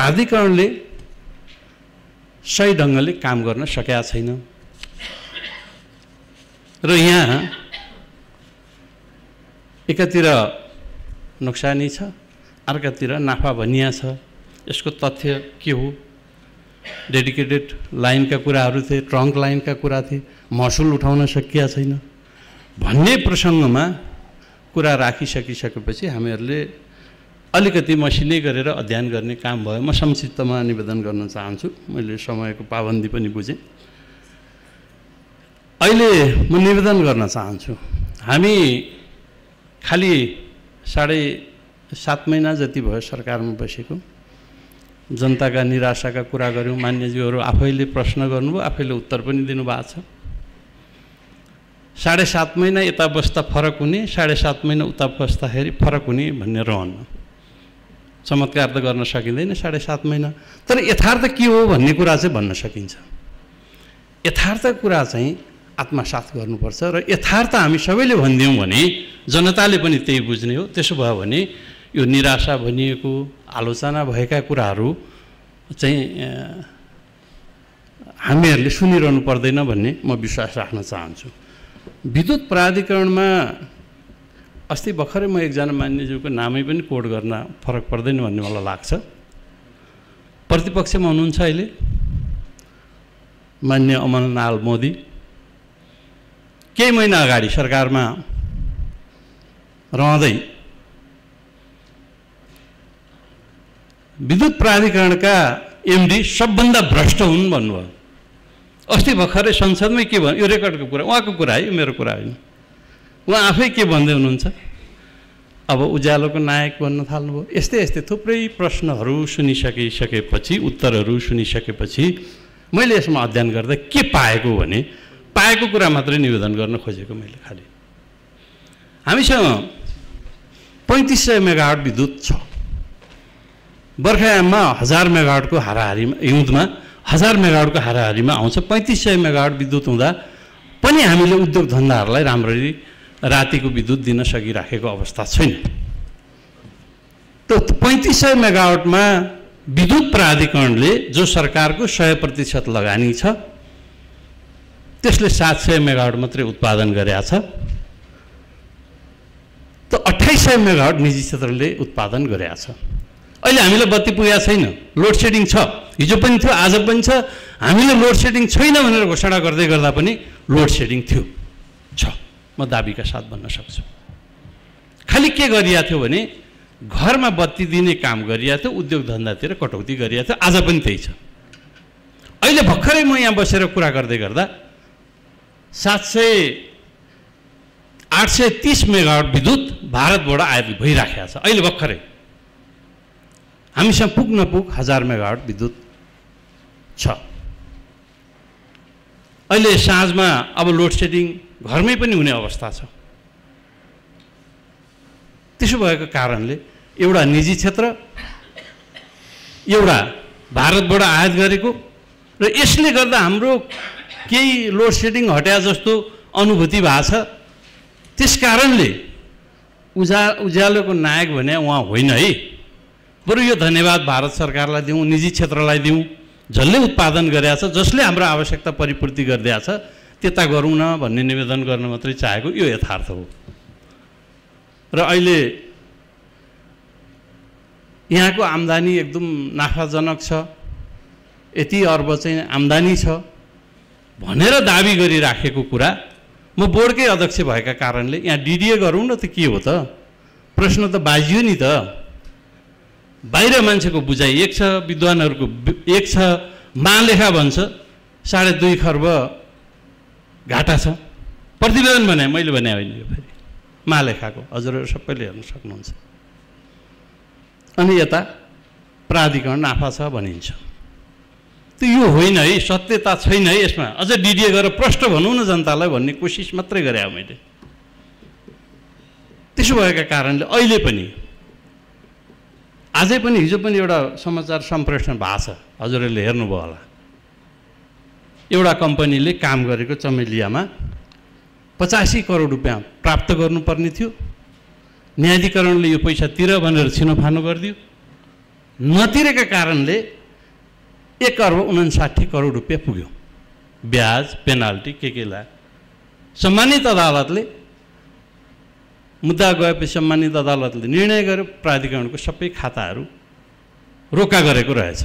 प्राधिकरणले सही ढङ्गले काम गर्न सकेका छैन र यहाँ एकातिर नोक्सानी छ, अर्कातिर नाफा भनिया छ। यसको तथ्य के हो? डेडिकेटेड लाइनका कुराहरू थिए, ट्रङ्क लाइनका कुरा थिए, महसुल उठाउन सकिया छैन भन्ने प्रसङ्गमा कुरा राखिसकिसकेपछि हामीहरूले अलिकति मसिनै गरेर अध्ययन गर्ने काम भयो। म संक्षिप्तमा निवेदन गर्न चाहन्छु, मैले समयको पाबन्दी पनि बुझेँ। अहिले म निवेदन गर्न चाहन्छु, हामी खालि 7.5 महिना जति भयो सरकारमा बसेको, जनताका निराशाका कुरा गऱ्यौँ। मान्यज्यूहरू आफैले प्रश्न गर्नुभयो, आफैले उत्तर पनि दिनुभएको छ। 7.5 महिना यता बस्दा फरक हुने, 7.5 महिना उता बस्दाखेरि फरक हुने भन्ने रहन्न। चमत्कार त गर्न सकिँदैन 7.5 महिना, तर यथार्थ के हो भन्ने कुरा चाहिँ भन्न सकिन्छ। यथार्थ कुरा चाहिँ आत्मसात गर्नुपर्छ र यथार्थ हामी सबैले भनिदियौँ भने जनताले पनि त्यही बुझ्ने हो। त्यसो भयो भने यो निराशा भनिएको, आलोचना भएका कुराहरू चाहिँ हामीहरूले सुनिरहनु पर्दैन भन्ने म विश्वास राख्न चाहन्छु। विद्युत प्राधिकरणमा अस्ति भर्खरै म एकजना मान्यज्यूको नामै पनि कोड गर्न फरक पर्दैन भन्ने मलाई लाग्छ। प्रतिपक्षमा हुनुहुन्छ अहिले मान्य अमरनाथ मोदी। केही महिना अगाडि सरकारमा रहँदै विद्युत प्राधिकरणका एमडी सबभन्दा भ्रष्ट हुन् भन्नुभयो। अस्ति भर्खरै संसदमै के भन्यो, यो रेकर्डको कुरा, उहाँको कुरा है, यो मेरो कुरा होइन। उहाँ आफै के भन्दै हुनुहुन्छ, अब उज्यालोको नायक बन्न थाल्नुभयो। यस्तै यस्तै थुप्रै प्रश्नहरू सुनिसकेपछि, उत्तरहरू सुनिसकेपछि मैले यसमा अध्ययन गर्दा के पाएको भने, पाएको कुरा मात्रै निवेदन गर्न खोजेको मैले। खालि हामीसँग 3500 मेगावाट विद्युत छ। बर्खायाममा 1000 मेगावाटको हाराहारीमा, हिउँदमा 1000 मेगावाटको हाराहारीमा आउँछ। 3500 मेगावाट विद्युत हुँदा पनि हामीले उद्योग धन्दाहरूलाई राम्ररी रातिको विद्युत दिन सकिराखेको अवस्था छैन। त 3500 मेगावाटमा विद्युत प्राधिकरणले जो सरकारको 100% लगानी छ, त्यसले 700 मेगावाट मात्रै उत्पादन गरेका छ। त 2800 मेगावाट निजी क्षेत्रले उत्पादन गरेका छ। अहिले हामीलाई बत्ती पुगेको छैन, लोड सेडिङ छ। हिजो पनि थियो, आज पनि छ। हामीले लोड सेडिङ छैन भनेर घोषणा गर्दै गर्दा पनि लोड सेडिङ थियो, छ। म दाबीका साथ भन्न सक्छु। खालि के गरिएको थियो भने घरमा बत्ती दिने काम गरिएको थियो, उद्योग धन्दातिर कटौती गरिएको थियो। आज पनि त्यही छ। अहिले भर्खरै म यहाँ बसेर कुरा गर्दै गर्दा 830 मेगावाट विद्युत भारतबाट आयात भइराखेको छ। अहिले भर्खरै हामीसँग पुग नपुग 1000 मेगावाट विद्युत छ। अहिले साँझमा अब लोड सेडिङ घरमै पनि हुने अवस्था छ। त्यसो भएको कारणले एउटा निजी क्षेत्र, एउटा भारतबाट आयात गरेको, र यसले गर्दा हाम्रो केही लोड सेडिङ हट्या जस्तो अनुभूति भएको छ। त्यस कारणले उज्यालोको नायक भने उहाँ होइन है। बरु यो धन्यवाद भारत सरकारलाई दिउँ, निजी क्षेत्रलाई दिउँ, जसले उत्पादन गरेका छ, जसले हाम्रो आवश्यकता परिपूर्ति गरिदिएको छ, त्यता गरौँ न भन्ने निवेदन गर्न मात्रै चाहेको। यो यथार्थ हो। र अहिले यहाँको आम्दानी एकदम नाफाजनक छ, यति अर्ब चाहिँ आम्दानी छ भनेर दाबी गरिराखेको कुरा, म बोर्डकै अध्यक्ष भएका कारणले यहाँ डिडिए गरौँ न त के हो त? प्रश्न त बाजियो नि त। बाहिर मान्छेको बुझाइ एक छ, विद्वानहरूको एक छ। महालेखा भन्छ 2.5 खर्ब घाटा छ। प्रतिवेदन भने मैले भने होइन, यो फेरि महालेखाको, हजुरहरू सबैले हेर्न सक्नुहुन्छ। अनि यता प्राधिकरण नाफा छ भनिन्छ। त यो होइन है, सत्यता छैन है यसमा। अझ डिडिए गरेर प्रश्न भनौँ न जनतालाई भन्ने कोसिस मात्रै गरे हो मैले। त्यसो भएका कारणले अहिले पनि, आजै पनि, हिजो पनि एउटा समाचार सम्प्रेषण भएको छ, हजुरहरूले हेर्नुभयो होला। एउटा कम्पनीले काम गरेको चमेलियामा 85 करोड रुपियाँ प्राप्त गर्नुपर्ने थियो। न्यायाधिकरणले यो पैसा तिर भनेर छिनोफानो गरिदियो। नतिरेका कारणले 1,59 करोड रुपियाँ पुग्यो। ब्याज, पेनाल्टी के लाग्यो। सम्मानित अदालतले मुद्दा गएपछि सम्मानित अदालतले निर्णय गर्यो प्राधिकरणको सबै खाताहरू रोका गरेको रहेछ।